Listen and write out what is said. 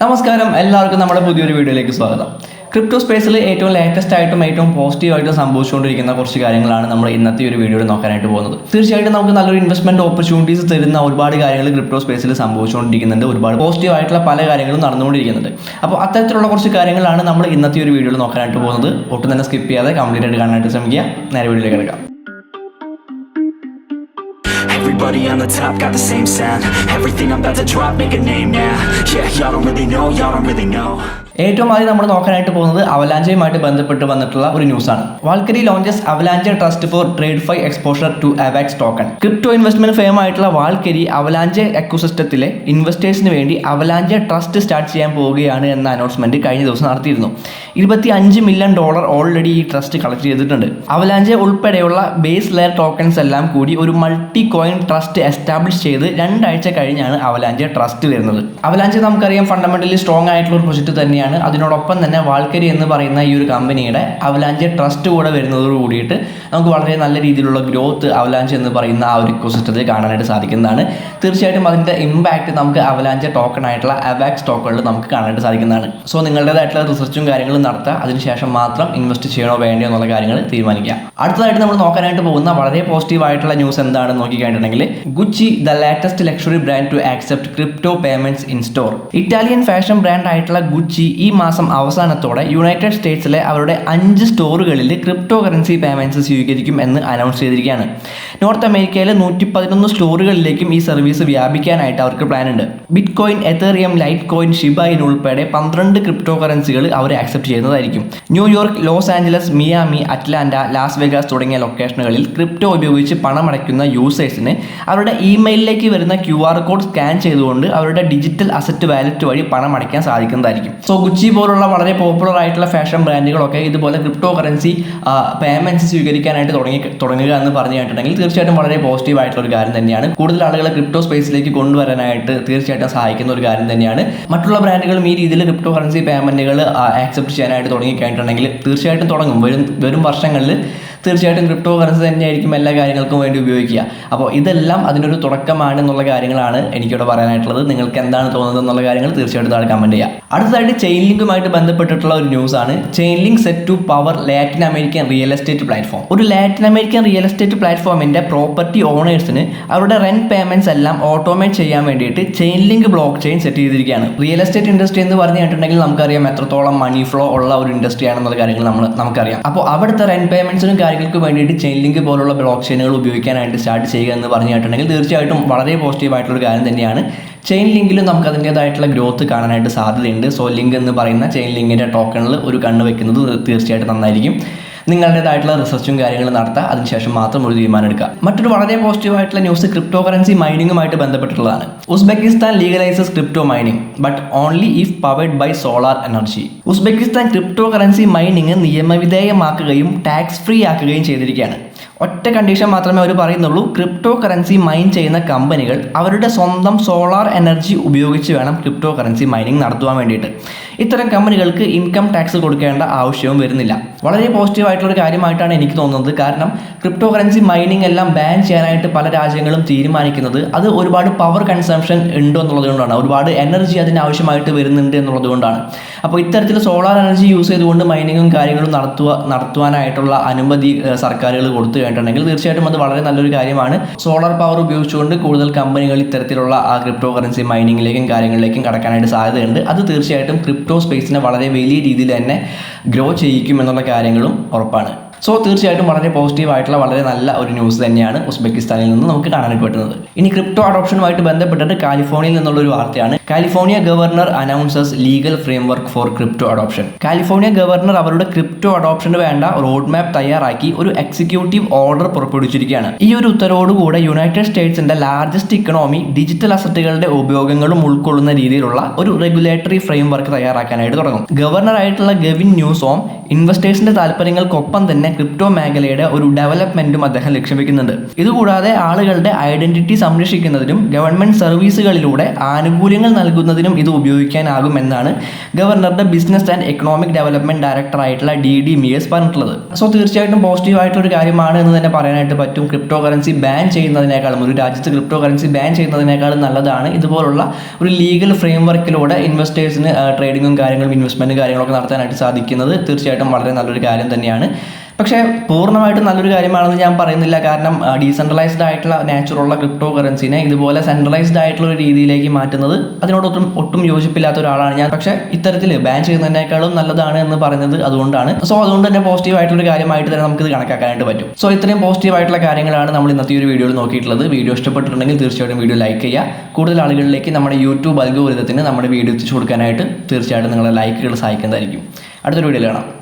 നമസ്കാരം, എല്ലാവർക്കും നമ്മുടെ പുതിയൊരു വീഡിയോയിലേക്ക് സ്വാഗതം. ക്രിപ്റ്റോ സ്പേസിൽ ഏറ്റവും ലേറ്റസ്റ്റ് ആയിട്ടും ഏറ്റവും പോസിറ്റീവായിട്ടും സംഭവിച്ചുകൊണ്ടിരിക്കുന്ന കുറച്ച് കാര്യങ്ങളാണ് നമ്മൾ ഇന്നത്തെ ഒരു വീഡിയോയിൽ നോക്കാനായിട്ട് പോകുന്നത്. തീർച്ചയായിട്ടും നമുക്ക് നല്ലൊരു ഇൻവെസ്റ്റ്മെന്റ് ഓപ്പർച്യൂണിറ്റീസ് തരുന്ന ഒരുപാട് കാര്യങ്ങൾ ക്രിപ്റ്റോ സ്പേസിൽ സംഭവിച്ചുകൊണ്ടിരിക്കുന്നുണ്ട്. ഒരുപാട് പോസിറ്റീവായിട്ടുള്ള പല കാര്യങ്ങളും നടന്നുകൊണ്ടിരിക്കുന്നുണ്ട്. അപ്പോൾ അത്തരത്തിലുള്ള കുറച്ച് കാര്യങ്ങളാണ് നമ്മൾ ഇന്നത്തെ ഒരു വീഡിയോയിൽ നോക്കാനായിട്ട് പോകുന്നത്. ഒട്ടും തന്നെ സ്കിപ്പ് ചെയ്യാതെ കംപ്ലീറ്റ് ആയിട്ട് കാണാനായിട്ട് ശ്രമിക്കുക. നേരെ വീഡിയോയിലേക്ക് കിടക്കാം. Everybody on the top got the same sound. Everything I'm about to drop, make a name now. Yeah, y'all don't really know. ഏറ്റവും ആദ്യം നമ്മൾ നോക്കാനായിട്ട് പോകുന്നത് അവലാഞ്ചയുമായിട്ട് ബന്ധപ്പെട്ട് വന്നിട്ടുള്ള ഒരു ന്യൂസാണ്. Valkyrie launches Avalanche trust for TradFi exposure to AVAX token. Crypto investment firm ആയിട്ടുള്ള വാൽക്കരി അവലാഞ്ച എക്കോസിസ്റ്റത്തിലെ ഇൻവെസ്റ്റേഴ്സിന് വേണ്ടി അവലാഞ്ച ട്രസ്റ്റ് സ്റ്റാർട്ട് ചെയ്യാൻ പോവുകയാണ് എന്ന അനൗൺസ്മെന്റ് കഴിഞ്ഞ ദിവസം നടത്തിയിരുന്നു. $25 മില്യൺ ഓൾറെഡി ഈ ട്രസ്റ്റ് കളക്ട് ചെയ്തിട്ടുണ്ട്. അവലാഞ്ച ഉൾപ്പെടെയുള്ള ബേസ് ലെയർ ടോക്കൺസ് എല്ലാം കൂടി ഒരു മൾട്ടി കോയിൻ ട്രസ്റ്റ് എസ്റ്റാബ്ലിഷ് ചെയ്ത് 2 ആഴ്ച കഴിഞ്ഞാണ് അവലാഞ്ച ട്രസ്റ്റ് വരുന്നത്. അവലാഞ്ച നമുക്കറിയാം ഫണ്ടമെന്റലി സ്ട്രോങ് ആയിട്ടുള്ള ഒരു പ്രൊജക്ട് തന്നെയാണ്. അതിനോടൊപ്പം തന്നെ വാൽക്കരി എന്ന് പറയുന്ന ഈ ഒരു കമ്പനിയുടെ അവലാഞ്ച ട്രസ്റ്റ് കൂടെ വരുന്നതോട് കൂടിയിട്ട് നമുക്ക് വളരെ നല്ല രീതിയിലുള്ള ഗ്രോത്ത് അവലാഞ്ച എന്ന് പറയുന്ന ആ ഒരു ഇക്കോസിസ്റ്റത്തിൽ കാണാനായിട്ട് സാധിക്കുന്നതാണ്. തീർച്ചയായിട്ടും അതിൻ്റെ ഇമ്പാക്ട് നമുക്ക് അവലാഞ്ച ടോക്കൺ ആയിട്ടുള്ള അവാക്സ് ടോക്കണിൽ നമുക്ക് കാണാനായിട്ട് സാധിക്കുന്നതാണ്. സോ നിങ്ങളുടേതായിട്ടുള്ള റിസർച്ചും കാര്യങ്ങളും നടത്തുക, അതിനുശേഷം മാത്രം ഇൻവെസ്റ്റ് ചെയ്യണോ വേണ്ടയോ എന്നുള്ള കാര്യങ്ങൾ തീരുമാനിക്കുക. അടുത്തതായിട്ട് നമ്മൾ നോക്കാനായിട്ട് പോകുന്ന വളരെ പോസിറ്റീവ് ആയിട്ടുള്ള ന്യൂസ് എന്താണെന്ന് നോക്കിക്കഴിഞ്ഞിട്ടുണ്ടെങ്കിൽ Gucci the latest luxury brand to accept crypto payments in store. Italian fashion brand ആയിട്ടുള്ള ഗുച്ചി ഈ മാസം അവസാനത്തോടെ യുണൈറ്റഡ് സ്റ്റേറ്റ്സിലെ അവരുടെ 5 സ്റ്റോറുകളിൽ ക്രിപ്റ്റോ കറൻസി പേയ്മെന്റ്സ് സ്വീകരിക്കും എന്ന് അനൗൺസ് ചെയ്തിരിക്കുകയാണ്. നോർത്ത് അമേരിക്കയിലെ 111 സ്റ്റോറുകളിലേക്കും ഈ സർവീസ് വ്യാപിക്കാനായിട്ട് അവർക്ക് പ്ലാൻ ഉണ്ട്. Bitcoin, Ethereum, litecoin, Shiba Inu ഉൾപ്പെടെ 12 ക്രിപ്റ്റോ കറൻസികൾ അവർ ആക്സെപ്റ്റ് ചെയ്യുന്നതായിരിക്കും. New York, Los Angeles, Miami, Atlanta, Las Vegas തുടങ്ങിയ ലൊക്കേഷനുകളിൽ ക്രിപ്റ്റോ ഉപയോഗിച്ച് പണമടയ്ക്കുന്ന യൂസേഴ്സിന് അവരുടെ ഇമെയിലിലേക്ക് വരുന്ന QR കോഡ് സ്കാൻ ചെയ്തുകൊണ്ട് അവരുടെ ഡിജിറ്റൽ അസറ്റ് വാലറ്റ് വഴി പണം അടയ്ക്കാൻ സാധിക്കുന്നതായിരിക്കും. സോ ഗുച്ചി പോലുള്ള വളരെ പോപ്പുലർ ആയിട്ടുള്ള ഫാഷൻ ബ്രാൻഡുകളൊക്കെ ഇതുപോലെ ക്രിപ്റ്റോ കറൻസി പേയ്മെന്റ്സ് സ്വീകരിക്കാനായിട്ട് തുടങ്ങുക എന്ന് പറഞ്ഞു കഴിഞ്ഞിട്ടുണ്ടെങ്കിൽ തീർച്ചയായിട്ടും വളരെ പോസിറ്റീവ് ആയിട്ടുള്ള ഒരു കാര്യം തന്നെയാണ്. കൂടുതൽ ആളുകളെ ക്രിപ്റ്റോ സ്പേസിലേക്ക് കൊണ്ടുവരാനായിട്ട് തീർച്ചയായിട്ടും സഹായിക്കുന്ന ഒരു കാര്യം തന്നെയാണ്. മറ്റുള്ള ബ്രാൻഡുകളും ഈ രീതിയിൽ ക്രിപ്റ്റോ കറൻസി പേയ്മെന്റുകൾ ആക്സെപ്റ്റ് ചെയ്യാനായിട്ട് തുടങ്ങിക്കഴിഞ്ഞിട്ടുണ്ടെങ്കിൽ തീർച്ചയായിട്ടും തുടങ്ങും. വരും വർഷങ്ങളിൽ തീർച്ചയായിട്ടും ക്രിപ്റ്റോ കറൻസി തന്നെയായിരിക്കും എല്ലാ കാര്യങ്ങൾക്കും വേണ്ടി ഉപയോഗിക്കുക. അപ്പോൾ ഇതെല്ലാം അതിനൊരു തുടക്കമാണ് എന്നുള്ള കാര്യങ്ങളാണ് എനിക്കിവിടെ പറയാനായിട്ടുള്ളത്. നിങ്ങൾക്ക് എന്താണ് തോന്നുന്നത് എന്നുള്ള കാര്യങ്ങൾ തീർച്ചയായിട്ടും താഴെ കമന്റ് ചെയ്യുക. അടുത്തതായിട്ട് ചെയിൻ ലിങ്കുമായിട്ട് ബന്ധപ്പെട്ടിട്ടുള്ള ഒരു ന്യൂസ് ആണ്. Chainlink set to power Latin American real estate platform. ഒരു ലാറ്റിൻ അമേരിക്കൻ റിയൽ എസ്റ്റേറ്റ് പ്ലാറ്റ്ഫോമിന്റെ പ്രോപ്പർട്ടി ഓണേഴ്സിന് അവരുടെ റെന്റ് പേയ്മെന്റ്സ് എല്ലാം ഓട്ടോമേറ്റ് ചെയ്യാൻ വേണ്ടിയിട്ട് Chainlink blockchain set ചെയ്തിരിക്കുകയാണ്. റിയൽ എസ്റ്റേറ്റ് ഇൻഡസ്ട്രി എന്ന് പറഞ്ഞിട്ടുണ്ടെങ്കിൽ നമുക്കറിയാം എത്രത്തോളം മണി ഫ്ലോ ഉള്ള ഒരു ഇൻഡസ്ട്രി ആണെന്നുള്ള കാര്യങ്ങൾ നമുക്കറിയാം. അപ്പോൾ അവിടുത്തെ റെന്റ് പേയ്മെന്റ്സിനും കാര്യങ്ങൾക്ക് വേണ്ടിയിട്ട് ചെയിൻ ലിങ്ക് പോലുള്ള ബ്ലോക്ക് ചെയിനുകൾ ഉപയോഗിക്കാനായിട്ട് സ്റ്റാർട്ട് ചെയ്യുക എന്ന് പറഞ്ഞിട്ടുണ്ടെങ്കിൽ തീർച്ചയായിട്ടും വളരെ പോസിറ്റീവ് ആയിട്ടുള്ള ഒരു കാര്യം തന്നെയാണ്. ചെയിൻ ലിങ്കിലും നമുക്ക് അതിൻ്റേതായിട്ടുള്ള ഗ്രോത്ത് കാണാനായിട്ട് സാധ്യതയുണ്ട്. സോ ലിങ്ക് എന്ന് പറയുന്ന ചെയിൻ ലിങ്കിൻ്റെ ടോക്കണിൽ ഒരു കണ്ണ് വെക്കുന്നത് തീർച്ചയായിട്ടും നന്നായിരിക്കും. നിങ്ങളുടേതായിട്ടുള്ള റിസർച്ചും കാര്യങ്ങളും നടത്തുക, അതിനുശേഷം മാത്രം ഒരു തീരുമാനം എടുക്കുക. മറ്റൊരു വളരെ പോസിറ്റീവ് ആയിട്ടുള്ള ന്യൂസ് ക്രിപ്റ്റോ കറൻസി മൈനിങ്ങുമായിട്ട് ബന്ധപ്പെട്ടിട്ടുള്ളതാണ്. Uzbekistan legalises crypto mining but only if powered by solar energy. Uzbekistan cryptocurrency mining നിയമവിധേയമാക്കുകയും ടാക്സ് ഫ്രീ ആക്കുകയും ചെയ്തിരിക്കുകയാണ്. ഒറ്റ കണ്ടീഷൻ മാത്രമേ അവർ പറയുന്നുള്ളൂ. ക്രിപ്റ്റോ കറൻസി മൈൻ ചെയ്യുന്ന കമ്പനികൾ അവരുടെ സ്വന്തം സോളാർ എനർജി ഉപയോഗിച്ച് വേണം ക്രിപ്റ്റോ കറൻസി മൈനിങ് നടത്തുവാൻ വേണ്ടിയിട്ട്. ഇത്തരം കമ്പനികൾക്ക് ഇൻകം ടാക്സ് കൊടുക്കേണ്ട ആവശ്യവും വരുന്നില്ല. വളരെ പോസിറ്റീവ് ആയിട്ടുള്ള ഒരു കാര്യമായിട്ടാണ് എനിക്ക് തോന്നുന്നത്. കാരണം ക്രിപ്റ്റോ കറൻസി മൈനിങ് എല്ലാം ബാൻ ചെയ്യാനായിട്ട് പല രാജ്യങ്ങളും തീരുമാനിക്കുന്നത് അത് ഒരുപാട് പവർ കൺസംഷൻ ഉണ്ടോ എന്നുള്ളത് കൊണ്ടാണ്. ഒരുപാട് എനർജി അതിന് ആവശ്യമായിട്ട് വരുന്നുണ്ട് എന്നുള്ളത് കൊണ്ടാണ്. അപ്പോൾ ഇത്തരത്തിൽ സോളാർ എനർജി യൂസ് ചെയ്തുകൊണ്ട് മൈനിങ്ങും കാര്യങ്ങളും നടത്തുവാനായിട്ടുള്ള അനുമതി സർക്കാരുകൾ കൊടുത്തു കഴിഞ്ഞിട്ടുണ്ടെങ്കിൽ തീർച്ചയായിട്ടും അത് വളരെ നല്ലൊരു കാര്യമാണ്. സോളാർ പവർ ഉപയോഗിച്ചുകൊണ്ട് കൂടുതൽ കമ്പനികൾ ഇത്തരത്തിലുള്ള ആ ക്രിപ്റ്റോ കറൻസി മൈനിങ്ങിലേക്കും കാര്യങ്ങളിലേക്കും കടക്കാനായിട്ട് സാധ്യതയുണ്ട്. അത് തീർച്ചയായിട്ടും ക്രിപ്റ്റോ സ്പേസിനെ വളരെ വലിയ രീതിയിൽ തന്നെ ഗ്രോ ചെയ്യിക്കും എന്നുള്ള കാര്യങ്ങളും ഉറപ്പാണ്. സോ തീർച്ചയായിട്ടും വളരെ പോസിറ്റീവ് ആയിട്ടുള്ള വളരെ നല്ല ഒരു ന്യൂസ് തന്നെയാണ് ഉസ്ബെക്കിസ്ഥാനിൽ നിന്ന് നമുക്ക് കാണാനായിട്ട് പറ്റുന്നത്. ഇനി ക്രിപ്റ്റോ അഡോപ്ഷനുമായിട്ട് ബന്ധപ്പെട്ടിട്ട് കാലിഫോർണിയയിൽ നിന്നുള്ള ഒരു വാർത്തയാണ്. California governor announces legal framework four crypto adoption. California governor അവരുടെ ക്രിപ്റ്റോ അഡോപ്ഷന് വേണ്ട റോഡ് മാപ്പ് തയ്യാറാക്കി ഒരു എക്സിക്യൂട്ടീവ് ഓർഡർ പുറപ്പെടുവിച്ചിരിക്കുകയാണ്. ഈ ഒരു ഉത്തരവോടുകൂടെ യുണൈറ്റഡ് സ്റ്റേറ്റ്സിന്റെ ലാർജസ്റ്റ് ഇക്കണോമി ഡിജിറ്റൽ അസറ്റുകളുടെ ഉപയോഗങ്ങളും ഉൾക്കൊള്ളുന്ന രീതിയിലുള്ള ഒരു റെഗുലേറ്ററി ഫ്രെയിംവർക്ക് തയ്യാറാക്കാനായിട്ട് തുടങ്ങും. ഗവർണർ ആയിട്ടുള്ള ഗവിൻ ന്യൂസോം ഇൻവെസ്റ്റേഴ്സിന്റെ താല്പര്യങ്ങൾക്കൊപ്പം തന്നെ തന്നെ ക്രിപ്റ്റോ മേഖലയുടെ ഒരു ഡെവലപ്മെന്റും അദ്ദേഹം ലക്ഷ്യം വെക്കുന്നുണ്ട്. ഇതുകൂടാതെ ആളുകളുടെ ഐഡന്റിറ്റി സംരക്ഷിക്കുന്നതിനും ഗവൺമെന്റ് സർവീസുകളിലൂടെ ആനുകൂല്യങ്ങൾ നൽകുന്നതിനും ഇത് ഉപയോഗിക്കാനാകും എന്നാണ് ഗവർണറുടെ business and economic development director ആയിട്ടുള്ള DD മിയേഴ്സ് പറഞ്ഞിട്ടുള്ളത്. സോ തീർച്ചയായിട്ടും പോസിറ്റീവ് ആയിട്ടുള്ള ഒരു കാര്യമാണ് എന്ന് തന്നെ പറയാനായിട്ട് പറ്റും. ക്രിപ്റ്റോ കറൻസി ബാൻ ചെയ്യുന്നതിനേക്കാളും, ഒരു രാജ്യത്ത് ക്രിപ്റ്റോ കറൻസി ബാൻ ചെയ്യുന്നതിനേക്കാളും നല്ലതാണ് ഇതുപോലുള്ള ഒരു ലീഗൽ ഫ്രെയിം വർക്കിലൂടെ ഇൻവെസ്റ്റേഴ്സിന് ട്രേഡിങ്ങും കാര്യങ്ങളും ഇൻവെസ്റ്റ്മെന്റ് കാര്യങ്ങളൊക്കെ നടത്താനായിട്ട് സാധിക്കുന്നത് തീർച്ചയായിട്ടും വളരെ നല്ലൊരു കാര്യം തന്നെയാണ്. പക്ഷേ പൂർണ്ണമായിട്ടും നല്ലൊരു കാര്യമാണെന്ന് ഞാൻ പറയുന്നില്ല. കാരണം ഡീസെൻട്രലൈസ്ഡ് ആയിട്ടുള്ള നാച്ചുറുള്ള ക്രിപ്റ്റോ കറൻസിനെ ഇതുപോലെ സെൻട്രലൈസ്ഡ് ആയിട്ടുള്ള ഒരു രീതിയിലേക്ക് മാറ്റുന്നത് ഒട്ടും യോജിപ്പില്ലാത്ത ഒരാളാണ് ഞാൻ. പക്ഷേ ഇത്തരത്തിൽ ബാൻ ചെയ്യുന്നതിനേക്കാളും നല്ലതാണ് എന്ന് പറയുന്നത് അതുകൊണ്ടാണ്. സോ അതുകൊണ്ട് തന്നെ പോസിറ്റീവ് ആയിട്ടുള്ള ഒരു കാര്യമായിട്ട് തന്നെ നമുക്ക് ഇത് കണക്കാക്കാനായിട്ട് പറ്റും. സോ ഇത്രയും പോസിറ്റീവ് ആയിട്ടുള്ള കാര്യങ്ങളാണ് നമ്മൾ ഇന്നത്തെ ഒരു വീഡിയോയിൽ നോക്കിയിട്ടുള്ളത്. വീഡിയോ ഇഷ്ടപ്പെട്ടിട്ടുണ്ടെങ്കിൽ തീർച്ചയായിട്ടും വീഡിയോ ലൈക്ക് ചെയ്യുക. കൂടുതൽ ആളുകളിലേക്ക് നമ്മുടെ യൂട്യൂബ് അൽഗോരിതത്തിന് നമ്മുടെ വീഡിയോ എത്തിച്ചു കൊടുക്കാനായിട്ട് തീർച്ചയായിട്ടും നിങ്ങളെ ലൈക്കുകൾ സഹായിക്കുന്നതായിരിക്കും. അടുത്തൊരു വീഡിയോയിൽ കാണാം.